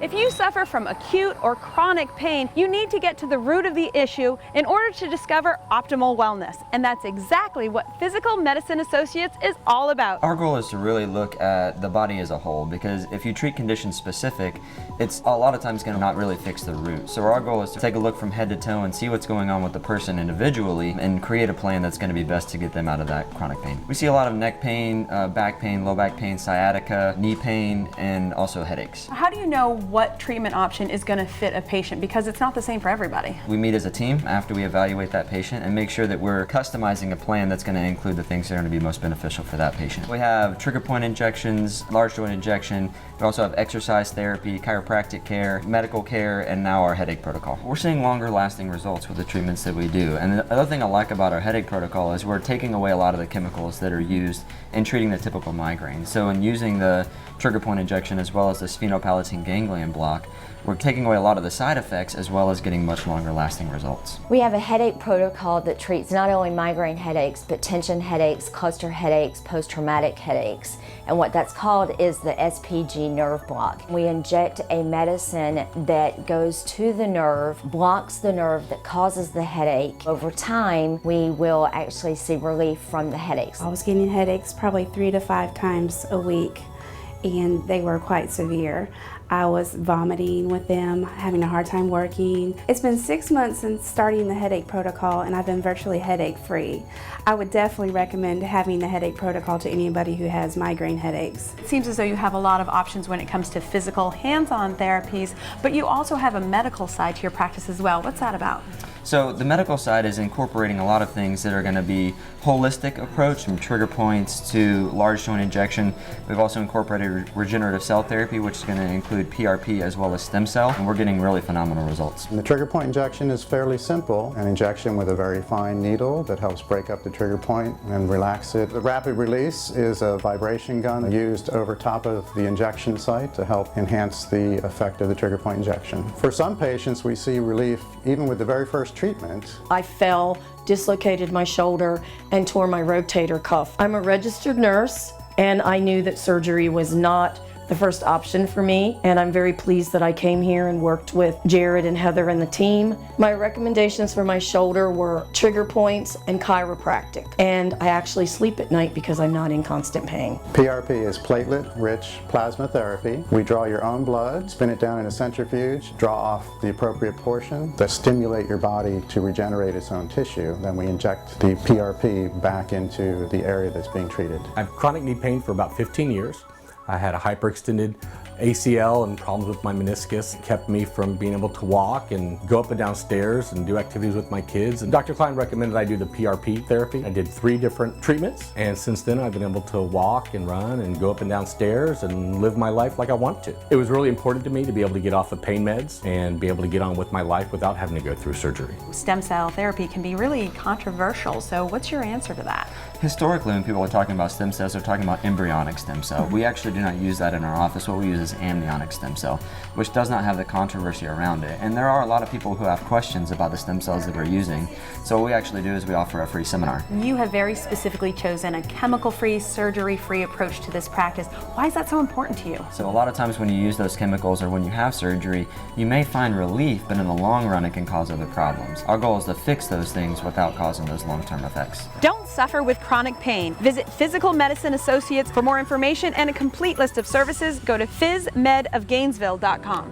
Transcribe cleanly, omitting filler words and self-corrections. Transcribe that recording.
If you suffer from acute or chronic pain, you need to get to the root of the issue in order to discover optimal wellness. And that's exactly what Physical Medicine Associates is all about. Our goal is to really look at the body as a whole, because if you treat condition specific, it's a lot of times going to not really fix the root. So our goal is to take a look from head to toe and see what's going on with the person individually and create a plan that's going to be best to get them out of that chronic pain. We see a lot of neck pain, back pain, low back pain, sciatica, knee pain, and also headaches. How do you know what treatment option is going to fit a patient, because it's not the same for everybody? We meet as a team after we evaluate that patient and make sure that we're customizing a plan that's going to include the things that are going to be most beneficial for that patient. We have trigger point injections, large joint injection. We also have exercise therapy, chiropractic care, medical care, and now our headache protocol. We're seeing longer lasting results with the treatments that we do. And the other thing I like about our headache protocol is we're taking away a lot of the chemicals that are used in treating the typical migraine. So in using the trigger point injection as well as the sphenopalatine ganglion block, we're taking away a lot of the side effects as well as getting much longer lasting results. We have a headache protocol that treats not only migraine headaches, but tension headaches, cluster headaches, post-traumatic headaches. And what that's called is the SPG nerve block. We inject a medicine that goes to the nerve, blocks the nerve that causes the headache. Over time, we will actually see relief from the headaches. I was getting headaches probably 3 to 5 times a week, and they were quite severe. I was vomiting with them, having a hard time working. It's been 6 months since starting the headache protocol, and I've been virtually headache free. I would definitely recommend having the headache protocol to anybody who has migraine headaches. It seems as though you have a lot of options when it comes to physical hands-on therapies, but you also have a medical side to your practice as well. What's that about? So the medical side is incorporating a lot of things that are going to be holistic approach, from trigger points to large joint injection. We've also incorporated regenerative cell therapy, which is going to include PRP as well as stem cell, and we're getting really phenomenal results. The trigger point injection is fairly simple, an injection with a very fine needle that helps break up the trigger point and relax it. The rapid release is a vibration gun used over top of the injection site to help enhance the effect of the trigger point injection. For some patients, we see relief even with the very first treatment. I fell, dislocated my shoulder, and tore my rotator cuff. I'm a registered nurse, and I knew that surgery was not the first option for me, and I'm very pleased that I came here and worked with Jared and Heather and the team. My recommendations for my shoulder were trigger points and chiropractic, and I actually sleep at night because I'm not in constant pain. PRP is platelet-rich plasma therapy. We draw your own blood, spin it down in a centrifuge, draw off the appropriate portion that stimulate your body to regenerate its own tissue. Then we inject the PRP back into the area that's being treated. I have chronic knee pain for about 15 years. I had a hyperextended ACL and problems with my meniscus. It kept me from being able to walk and go up and down stairs and do activities with my kids. And Dr. Klein recommended I do the PRP therapy. I did 3 different treatments, and since then I've been able to walk and run and go up and down stairs and live my life like I want to. It was really important to me to be able to get off of pain meds and be able to get on with my life without having to go through surgery. Stem cell therapy can be really controversial, so what's your answer to that? Historically, when people are talking about stem cells, they're talking about embryonic stem cell. We actually do not use that in our office. What we use is amniotic stem cell, which does not have the controversy around it. And there are a lot of people who have questions about the stem cells that we're using. So what we actually do is we offer a free seminar. You have very specifically chosen a chemical-free, surgery-free approach to this practice. Why is that so important to you? So a lot of times when you use those chemicals or when you have surgery, you may find relief, but in the long run it can cause other problems. Our goal is to fix those things without causing those long-term effects. Don't suffer with chronic pain. Visit Physical Medicine Associates for more information and a complete list of services. Go to physmedofgainesville.com.